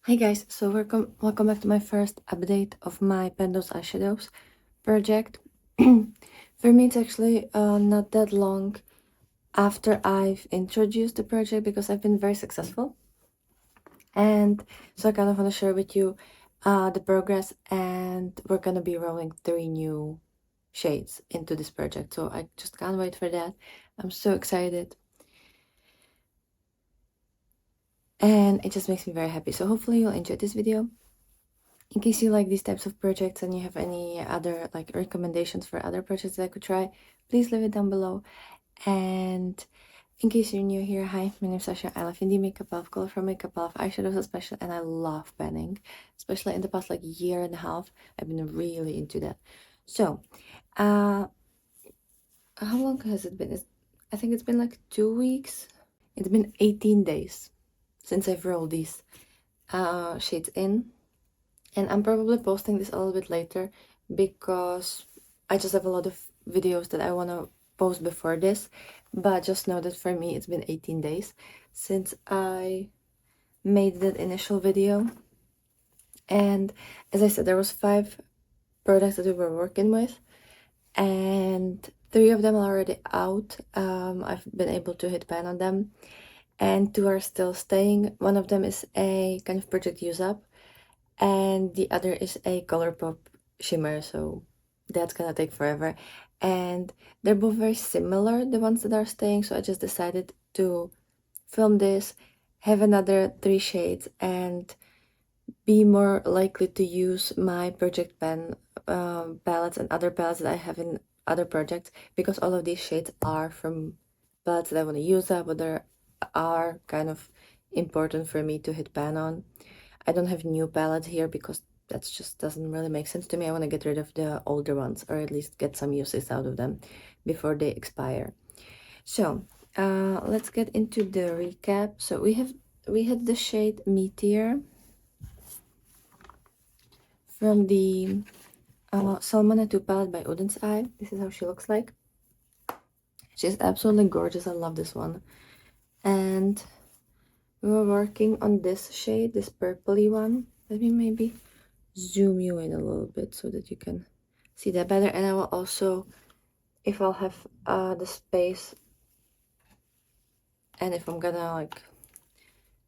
Hey guys, so welcome back to my first update of my Pendos Eyeshadows project. For me, it's actually not that long after I've introduced the project because I've been very successful. And so I kind of want to share with you the progress, and we're going to be rolling 3 new shades into this project. So I just can't wait for that. I'm so excited. And it just makes me very happy. So hopefully you'll enjoy this video. In case you like these types of projects and you have any other like recommendations for other projects that I could try, please leave it down below. And in case you're new here, hi, my name is Sasha. I love indie makeup, I love colorful makeup, I love eyeshadows especially, and I love panning. Especially in the past like year and a half, I've been really into that. So, how long has it been? I think it's been like 2 weeks. It's been 18 days since I've rolled these shades in. And I'm probably posting this a little bit later because I just have a lot of videos that I want to post before this. But just know that for me, it's been 18 days since I made that initial video. And as I said, there was 5 products that we were working with. And 3 of them are already out. I've been able to hit pan on them. And 2 are still staying. One of them is a kind of project use up. And the other is a ColourPop shimmer, so that's gonna take forever. And they're both very similar, the ones that are staying, so I just decided to film this, have another 3 shades, and be more likely to use my project pen palettes and other palettes that I have in other projects, because all of these shades are from palettes that I want to use up, but they are kind of important for me to hit pan on. I don't have new palettes here because that just doesn't really make sense to me. I want to get rid of the older ones, or at least get some uses out of them before they expire. So let's get into the recap. So we had the shade Meteor from the Salmon 2 palette by Odin's Eye. This is how she looks like. She's absolutely gorgeous. I love this one. And we were working on this shade, this purpley one. Let me maybe zoom you in a little bit so that you can see that better. And I will also, if I'll have the space and if I'm gonna like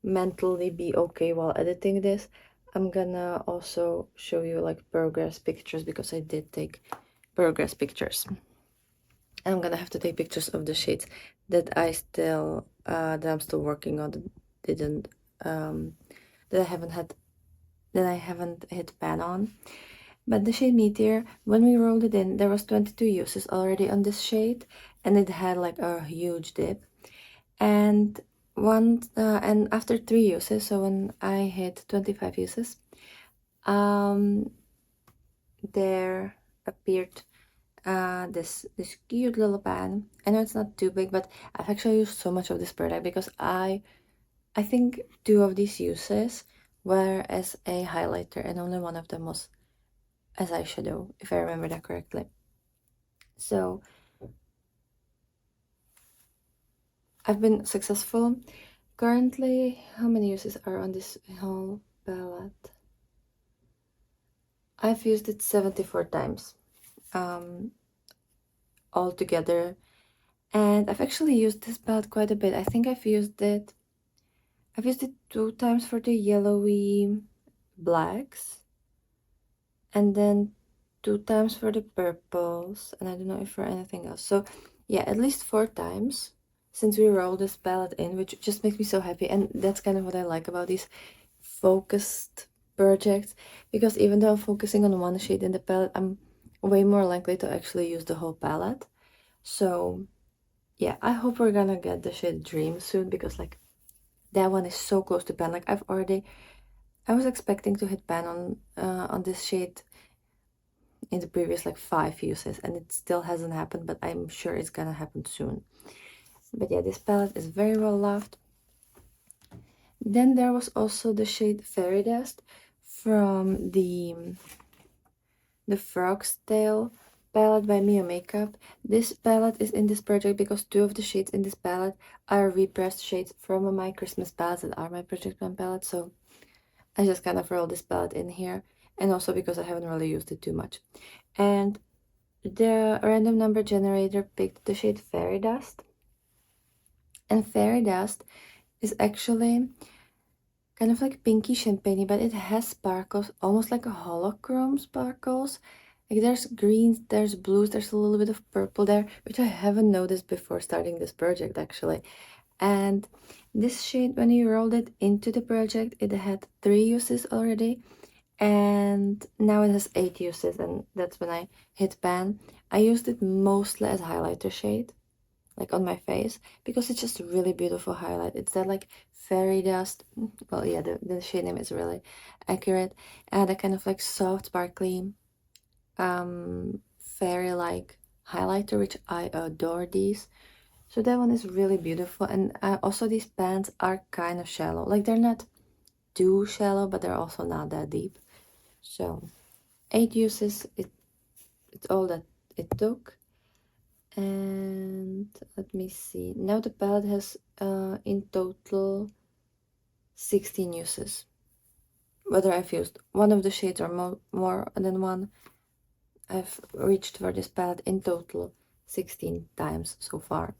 mentally be okay while editing this, I'm gonna also show you like progress pictures, because I did take progress pictures. And I'm gonna have to take pictures of the shades that I'm still working on, that didn't that I haven't hit pan on. But the shade Meteor, when we rolled it in, there was 22 uses already on this shade, and it had like a huge dip. And and after 3 uses, so when I hit 25 uses, there appeared this cute little pan. I know it's not too big, but I've actually used so much of this product because I think 2 of these uses were as a highlighter, and only one of them was as eyeshadow, if I remember that correctly. So I've been successful. Currently, how many uses are on this whole palette? I've used it 74 times altogether, and I've actually used this palette quite a bit. I think I've used it 2 times for the yellowy blacks, and then 2 times for the purples, and I don't know if for anything else. So yeah, at least 4 times since we rolled this palette in, which just makes me so happy. And that's kind of what I like about these focused projects, because even though I'm focusing on one shade in the palette, I'm way more likely to actually use the whole palette. So yeah, I hope we're gonna get the shade Dream soon, because like that one is so close to pan. Like I was expecting to hit pan on this shade in the previous like 5 uses, and it still hasn't happened, but I'm sure it's gonna happen soon. But yeah, this palette is very well loved. Then there was also the shade Fairy Dust from the Frog's Tail palette by MIYO Makeup. This palette is in this project because 2 of the shades in this palette are repressed shades from my Christmas palettes that are my Project Pan palette. So I just kind of rolled this palette in here, and also because I haven't really used it too much. And the random number generator picked the shade Fairy Dust. And Fairy Dust is actually kind of like pinky champagne, but it has sparkles, almost like a holochrome sparkles. Like there's greens, there's blues, there's a little bit of purple there, which I haven't noticed before starting this project actually. And this shade, when you rolled it into the project, it had 3 uses already, and now it has 8 uses, and that's when I hit pan. I used it mostly as highlighter shade, like on my face, because it's just a really beautiful highlight. It's that like fairy dust. Well, yeah, the shade name is really accurate. And a kind of like soft, sparkly, fairy-like highlighter, which I adore these. So that one is really beautiful. And also these pans are kind of shallow. Like they're not too shallow, but they're also not that deep. So 8 uses, it's all that it took. And let me see. Now the palette has in total 16 uses. Whether I've used one of the shades or more than one, I've reached for this palette in total 16 times so far.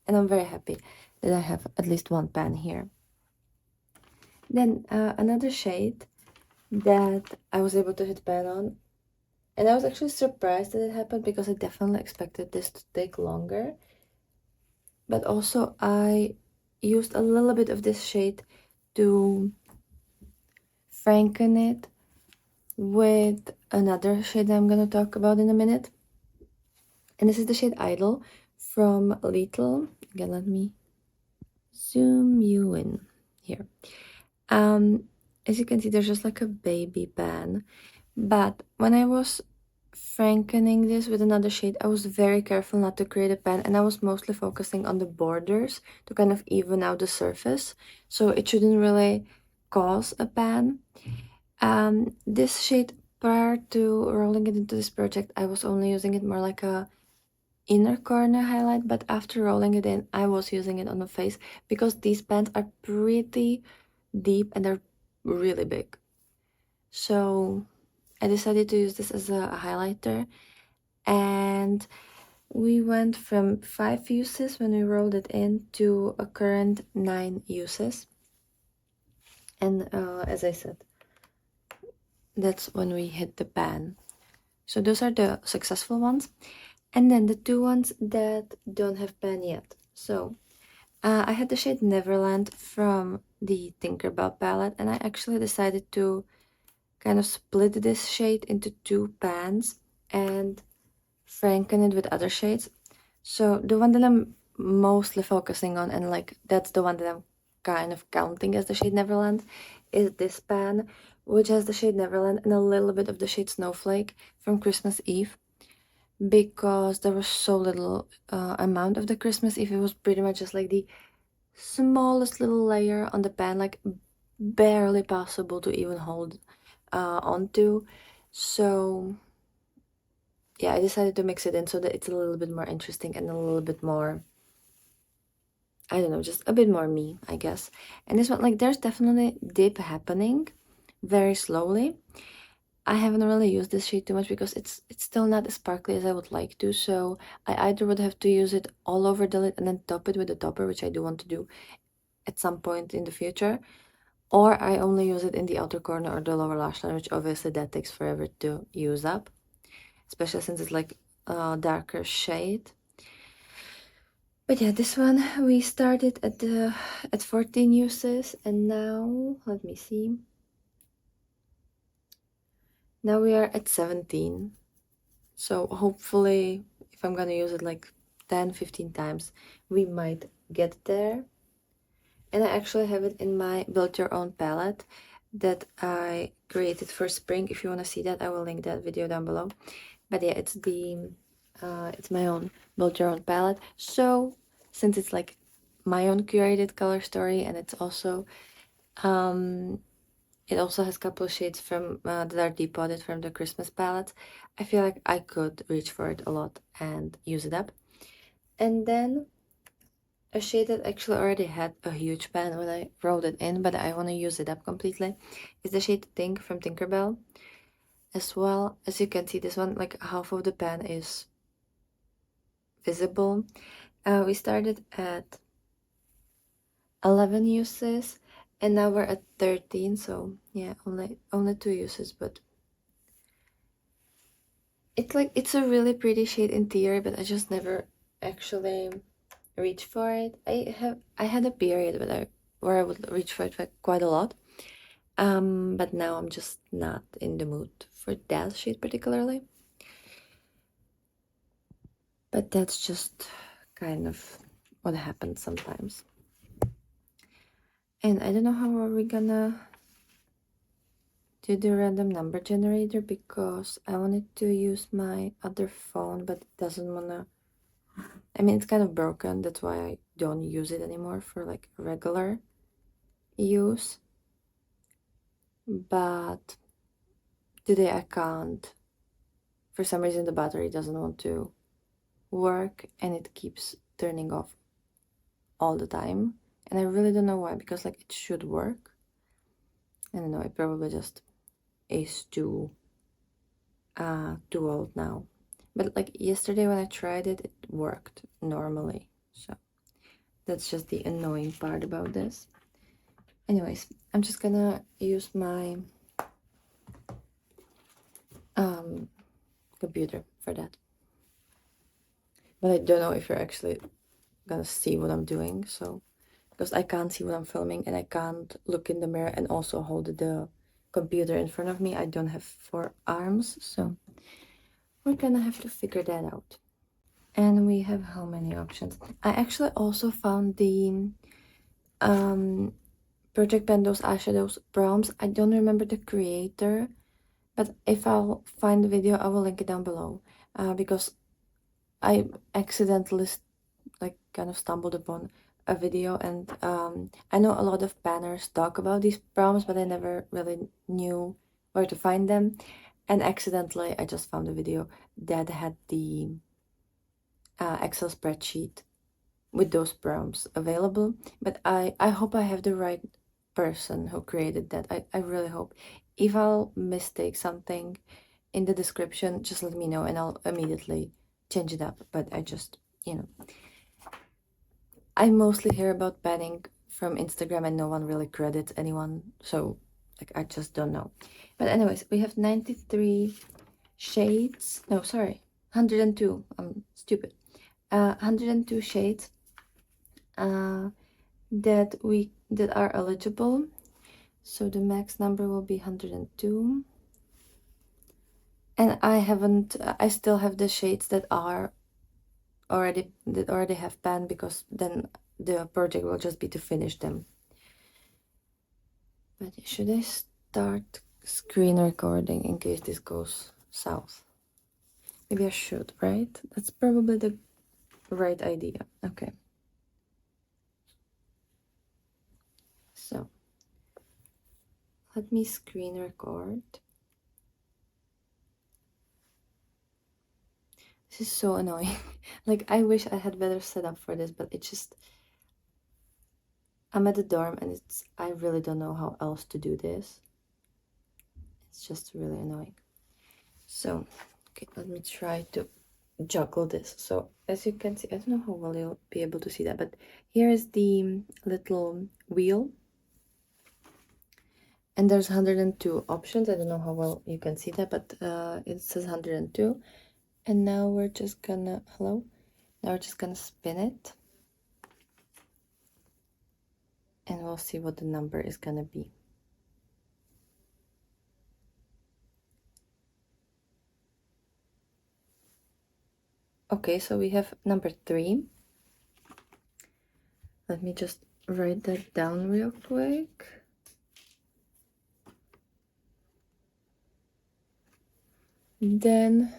And I'm very happy that I have at least one pan here. Then another shade that I was able to hit pan on, and I was actually surprised that it happened because I definitely expected this to take longer. But also I used a little bit of this shade to franken it with another shade I'm gonna talk about in a minute. And this is the shade Idol from Little. Again, let me zoom you in here. As you can see, there's just like a baby pan. But when I was frankening this with another shade, I was very careful not to create a pan, and I was mostly focusing on the borders to kind of even out the surface, so it shouldn't really cause a pan. This shade, prior to rolling it into this project, I was only using it more like a inner corner highlight, but after rolling it in, I was using it on the face because these pans are pretty deep and they're really big. So I decided to use this as a highlighter, and we went from 5 uses when we rolled it in to a current 9 uses. And as I said, that's when we hit the pan. So those are the successful ones. And then the 2 ones that don't have pan yet. So I had the shade Neverland from the Tinkerbell palette, and I actually decided to kind of split this shade into 2 pans and franken it with other shades. So the one that I'm mostly focusing on, and like that's the one that I'm kind of counting as the shade Neverland, is this pan, which has the shade Neverland and a little bit of the shade Snowflake from Christmas Eve. Because there was so little amount of the Christmas Eve, it was pretty much just like the smallest little layer on the pan, like barely possible to even hold onto. So yeah, I decided to mix it in so that it's a little bit more interesting and a little bit more, I don't know, just a bit more me, I guess. And this one, like, there's definitely dip happening very slowly. I haven't really used this shade too much because it's still not as sparkly as I would like to, so I either would have to use it all over the lid and then top it with a topper, which I do want to do at some point in the future, or I only use it in the outer corner or the lower lash line, which obviously that takes forever to use up, especially since it's like a darker shade. But yeah, this one we started at 14 uses, and now let me see. Now we are at 17. So hopefully, if I'm gonna use it like 10-15 times, we might get there. And I actually have it in my build your own palette that I created for spring. If you want to see that, I will link that video down below. But yeah, it's my own build your own palette. So since it's like my own curated color story, and it's also it also has a couple of shades from that are depotted from the Christmas palette, I feel like I could reach for it a lot and use it up. And then a shade that actually already had a huge pan when I rolled it in, but I want to use it up completely. It's the shade Think from Tinkerbell. As well, as you can see, this one, like half of the pan is visible. We started at 11 uses and now we're at 13, so yeah, only 2 uses, but it's a really pretty shade in theory, but I just never actually reach for it. I had a period where I would reach for it like quite a lot. But now I'm just not in the mood for that shade particularly. But that's just kind of what happens sometimes. And I don't know how are we gonna do the random number generator, because I wanted to use my other phone, but it doesn't wanna. I mean, it's kind of broken. That's why I don't use it anymore for like regular use. But today I can't. For some reason, the battery doesn't want to work and it keeps turning off all the time. And I really don't know why, because like it should work. I don't know, it probably just is too old now. But like yesterday when I tried it, it worked normally. So that's just the annoying part about this. Anyways, I'm just gonna use my computer for that. But I don't know if you're actually gonna see what I'm doing, so because I can't see what I'm filming and I can't look in the mirror and also hold the computer in front of me. I don't have 4 arms, so we're gonna have to figure that out. And we have how many options? I actually also found the Project Bendo's Eyeshadows prompts. I don't remember the creator, but if I'll find the video, I will link it down below. Because I accidentally like kind of stumbled upon a video, and I know a lot of banners talk about these prompts, but I never really knew where to find them. And accidentally, I just found a video that had the Excel spreadsheet with those prompts available. But I hope I have the right person who created that. I really hope. If I'll mistake something in the description, just let me know and I'll immediately change it up. But I just, I mostly hear about banning from Instagram and no one really credits anyone. So like I just don't know. But anyways, we have 93 shades. No, sorry. 102. I'm stupid. 102 shades that are eligible. So the max number will be 102. And I still have the shades that already have banned, because then the project will just be to finish them. But should I start screen recording in case this goes south? Maybe I should, right? That's probably the right idea. Okay. So let me screen record. This is so annoying. Like, I wish I had better setup for this, but it's just, I'm at the dorm and I really don't know how else to do this. It's just really annoying. So, okay, let me try to juggle this. So, as you can see, I don't know how well you'll be able to see that, but here is the little wheel. And there's 102 options. I don't know how well you can see that, but it says 102. And now we're just gonna, hello? Now we're just gonna spin it. And we'll see what the number is gonna be. Okay, so we have number 3. Let me just write that down real quick. Then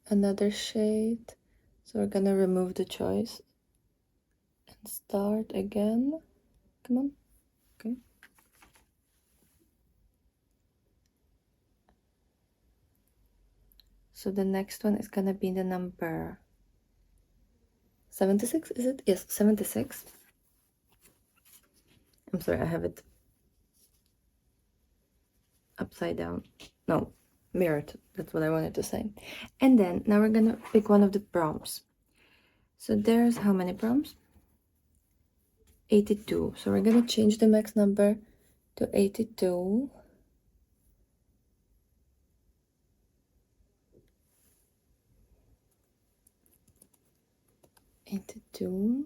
another shade. So we're gonna remove the choice and start again. Come on. Okay. So the next one is gonna be the number 76, is it? Yes, 76. I'm sorry, I have it upside down. No, mirrored. That's what I wanted to say. And then now we're gonna pick one of the prompts. So there's how many prompts? 82. So we're gonna change the max number to 82. 82.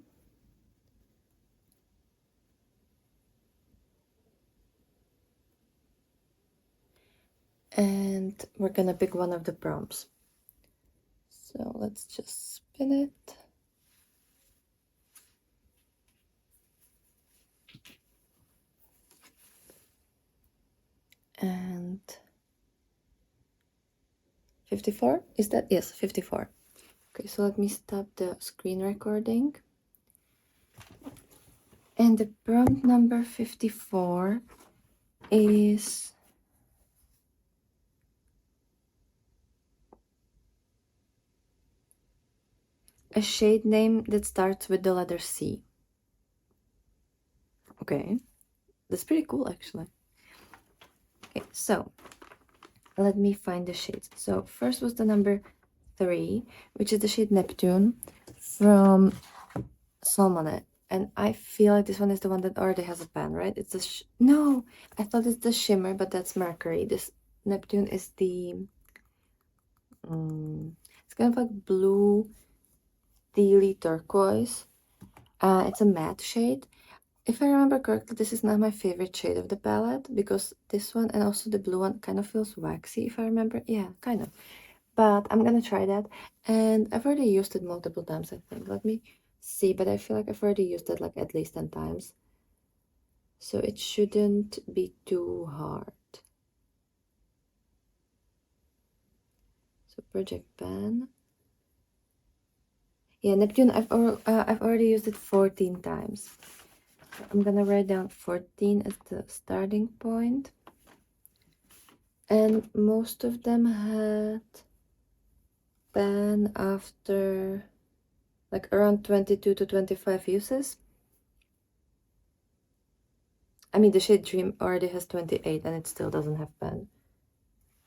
And we're gonna pick one of the prompts. So let's just spin it. And 54? Is that? Yes, 54. Okay, so let me stop the screen recording. And the prompt number 54 is a shade name that starts with the letter C. Okay, that's pretty cool actually. Okay, so let me find the shades. So first was the number 3, which is the shade Neptune from Salmonet. And I feel like this one is the one that already has a pan, right? It's the no, I thought it's the shimmer, but that's Mercury. This Neptune is the it's kind of like blue tealy turquoise. It's a matte shade. If I remember correctly, this is not my favorite shade of the palette because this one and also the blue one kind of feels waxy, if I remember. Yeah, kind of. But I'm gonna try that. And I've already used it multiple times, I think. Let me see, but I feel like I've already used it like at least 10 times. So it shouldn't be too hard. So project pan. Yeah, Neptune, I've already used it 14 times. So I'm gonna write down 14 as the starting point. And most of them had pan after like around 22 to 25 uses. I mean, the shade Dream already has 28 and it still doesn't have pan.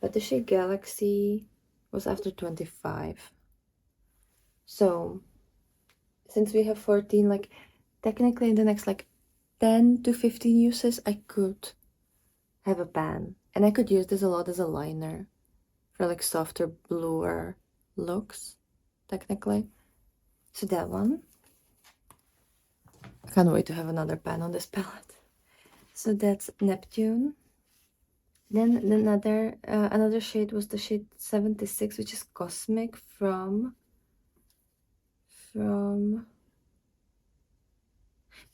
But the shade Galaxy was after 25. So, since we have 14, like, technically in the next, like, 10 to 15 uses, I could have a pan. And I could use this a lot as a liner for, like, softer, bluer looks, technically. So that one. I can't wait to have another pan on this palette. So that's Neptune. Then another shade was the shade 76, which is Cosmic from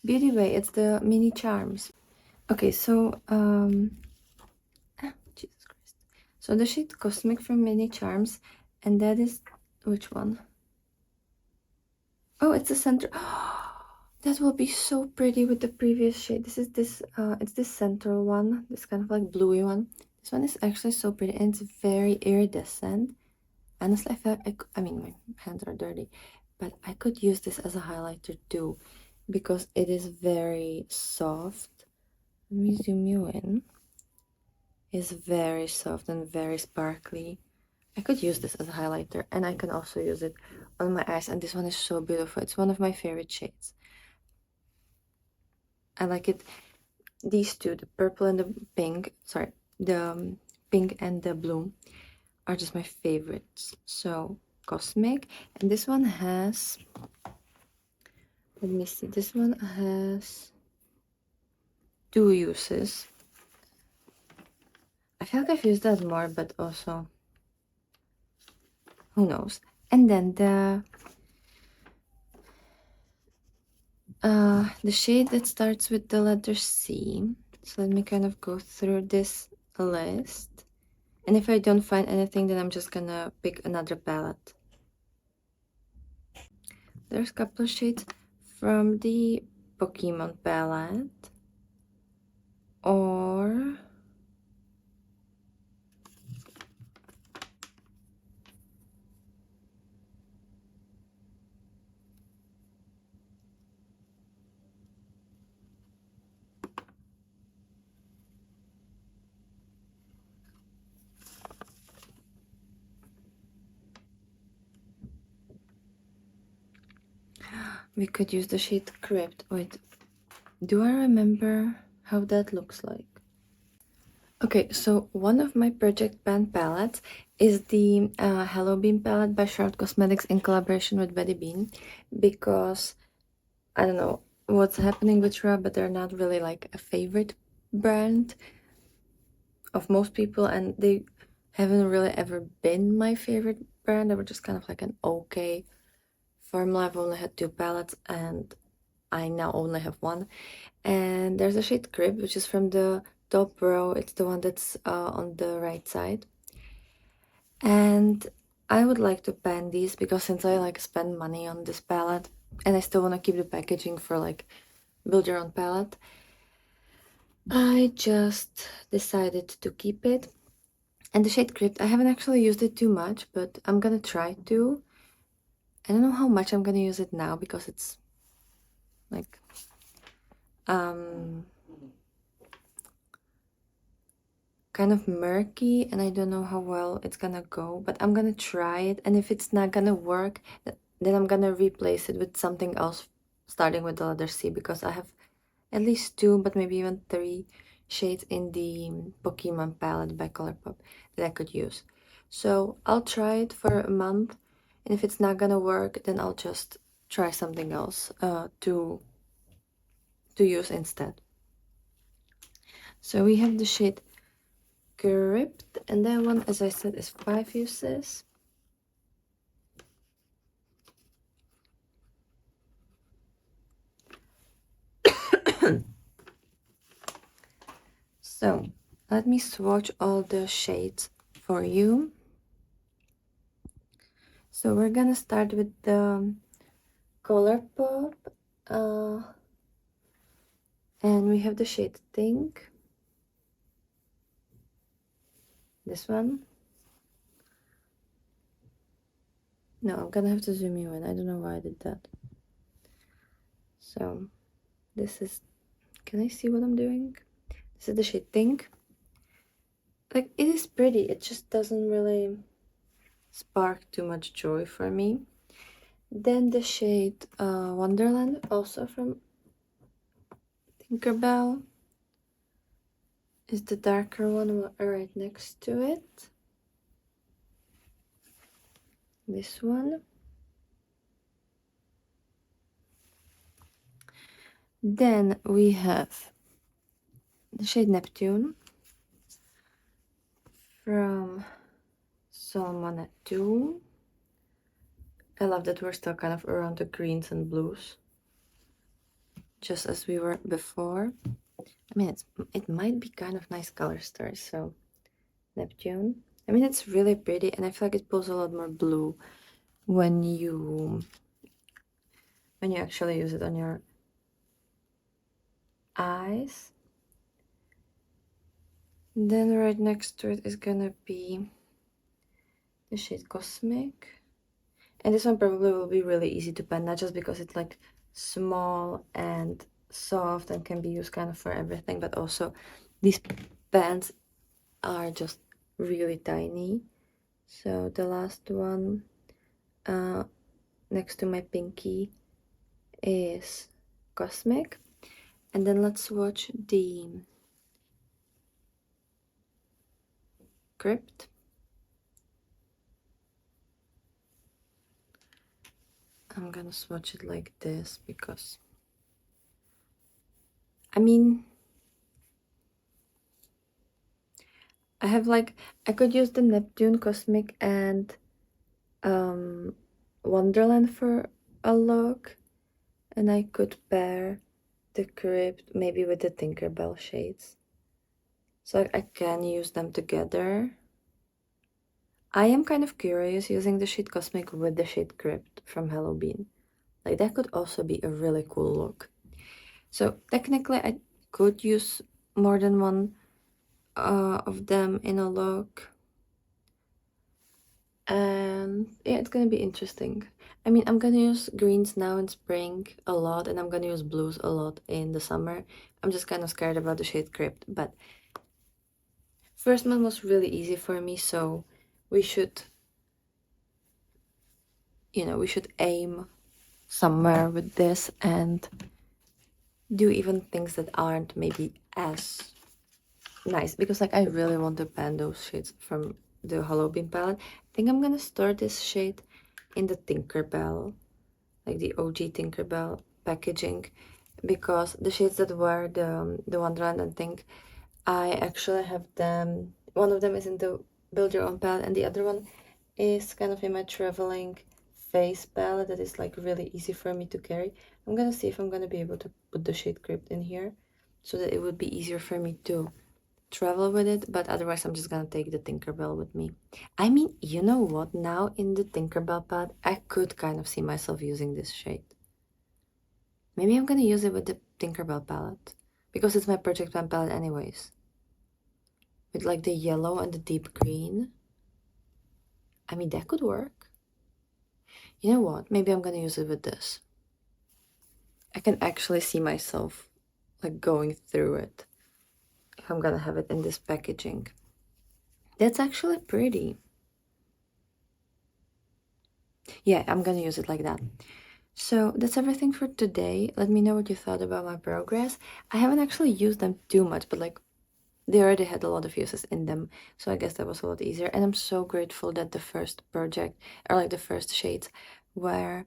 Beauty Way. It's the mini charms. Okay, so Jesus Christ. So the shade Cosmic from Mini Charms, and that is which one? Oh, it's the center. That will be so pretty with the previous shade. This is this it's this central one, this kind of like bluey one. This one is actually so pretty and it's very iridescent. Honestly, I feel like I mean, my hands are dirty, but I could use this as a highlighter too because it is very soft. Let me zoom you in. It's very soft and very sparkly. I could use this as a highlighter and I can also use it on my eyes, and this one is so beautiful. It's one of my favorite shades. I like it. These two, the purple and the pink, sorry, the pink and the blue are just my favorites. So Cosmic, and this one has, let me see, this one has 2 uses. I feel like I've used that more, but also who knows. And then the shade that starts with the letter C. So let me kind of go through this list, and if I don't find anything, then I'm just gonna pick another palette. There's a couple of shades from the Pokemon palette, or we could use the shade Crypt. Wait, do I remember how that looks like? Okay, so one of my project pan palettes is the Hello Bean palette by Charlotte Cosmetics in collaboration with Betty Bean, because I don't know what's happening with Shrub, but they're not really like a favorite brand of most people, and they haven't really ever been my favorite brand. They were just kind of like an okay formula. I've only had 2 palettes, and I now only have 1. And there's a shade Crib, which is from the top row. It's the one that's on the right side. And I would like to pan these because since I like spend money on this palette, and I still want to keep the packaging for like build your own palette, I just decided to keep it. And the shade Crypt, I haven't actually used it too much, but I'm gonna try to. I don't know how much I'm gonna use it now because it's like kind of murky, and I don't know how well it's gonna go, but I'm gonna try it, and if it's not gonna work, then I'm gonna replace it with something else starting with the letter C, because I have at least 2, but maybe even 3 shades in the Pokemon palette by Colourpop that I could use. So I'll try it for a month, and if it's not gonna work, then I'll just try something else to use instead. So we have the shade Crypt, and that one, as I said, is 5 uses. So let me swatch all the shades for you. So we're gonna start with the Colourpop, and we have the shade Think. This one. No, I'm gonna have to zoom you in. I don't know why I did that. So this is, can I see what I'm doing? This is the shade Think. Like, it is pretty, it just doesn't really spark too much joy for me. Then the shade Wonderland, also from Tinkerbell, is the darker one right next to it. This one. Then we have the shade Neptune from Salmon 2. I love that we're still kind of around the greens and blues, just as we were before. I mean, it might be kind of nice color stars. So Neptune. I mean, it's really pretty, and I feel like it pulls a lot more blue when you actually use it on your eyes. Then right next to it is gonna be the shade Cosmic. And this one probably will be really easy to pen, not just because it's like small and soft and can be used kind of for everything, but also these pens are just really tiny. So the last one next to my pinky is Cosmic. And then let's watch the Crypt. I'm gonna swatch it like this because, I mean, I have like, I could use the Neptune, Cosmic, and Wonderland for a look, and I could pair the Crypt maybe with the Tinkerbell shades, so I can use them together. I am kind of curious using the shade Cosmic with the shade Crypt from Hello Bean. Like, that could also be a really cool look. So technically I could use more than one of them in a look, and yeah, it's gonna be interesting. I mean, I'm gonna use greens now in spring a lot, and I'm gonna use blues a lot in the summer. I'm just kind of scared about the shade Crypt, but first one was really easy for me, so we should, we should aim somewhere with this and do even things that aren't maybe as nice, because like I really want to pan those shades from the Hollow Beam palette. I think I'm gonna store this shade in the Tinkerbell, like the OG Tinkerbell packaging, because the shades that were the Wonderland and Think, I actually have them. One of them is in the Build Your Own palette, and the other one is kind of in my traveling face palette that is like really easy for me to carry. I'm gonna see if I'm gonna be able to put the shade Crypt in here so that it would be easier for me to travel with it, but otherwise I'm just gonna take the Tinkerbell with me. I mean, you know what? Now in the Tinkerbell palette, I could kind of see myself using this shade. Maybe I'm gonna use it with the Tinkerbell palette because it's my Project Pan palette anyways. With like the yellow and the deep green. I mean, that could work. You know what? Maybe I'm gonna use it with this. I can actually see myself like going through it if I'm gonna have it in this packaging. That's actually pretty. Yeah, I'm gonna use it like that. So that's everything for today. Let me know what you thought about my progress. I haven't actually used them too much, but like they already had a lot of uses in them, so I guess that was a lot easier. And I'm so grateful that the first project, or like the first shades, were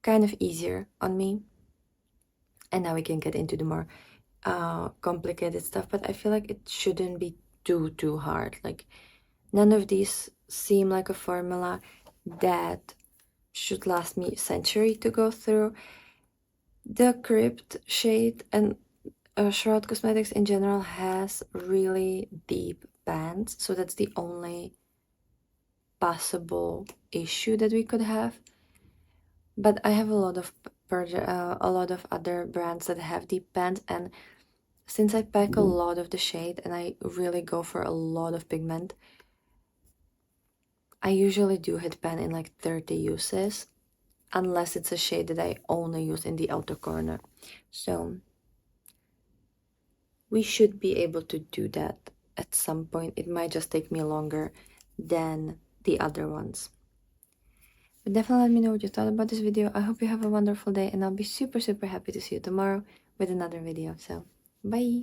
kind of easier on me. And now we can get into the more complicated stuff, but I feel like it shouldn't be too hard. Like none of these seem like a formula that should last me a century to go through. The Crypt shade and Shroud Cosmetics in general has really deep bands, so that's the only possible issue that we could have. But I have a lot of other brands that have deep bands, and since I pack a lot of the shade and I really go for a lot of pigment, I usually do hit pan in like 30 uses, unless it's a shade that I only use in the outer corner. So we should be able to do that at some point. It might just take me longer than the other ones. But definitely let me know what you thought about this video. I hope you have a wonderful day, and I'll be super happy to see you tomorrow with another video. So bye!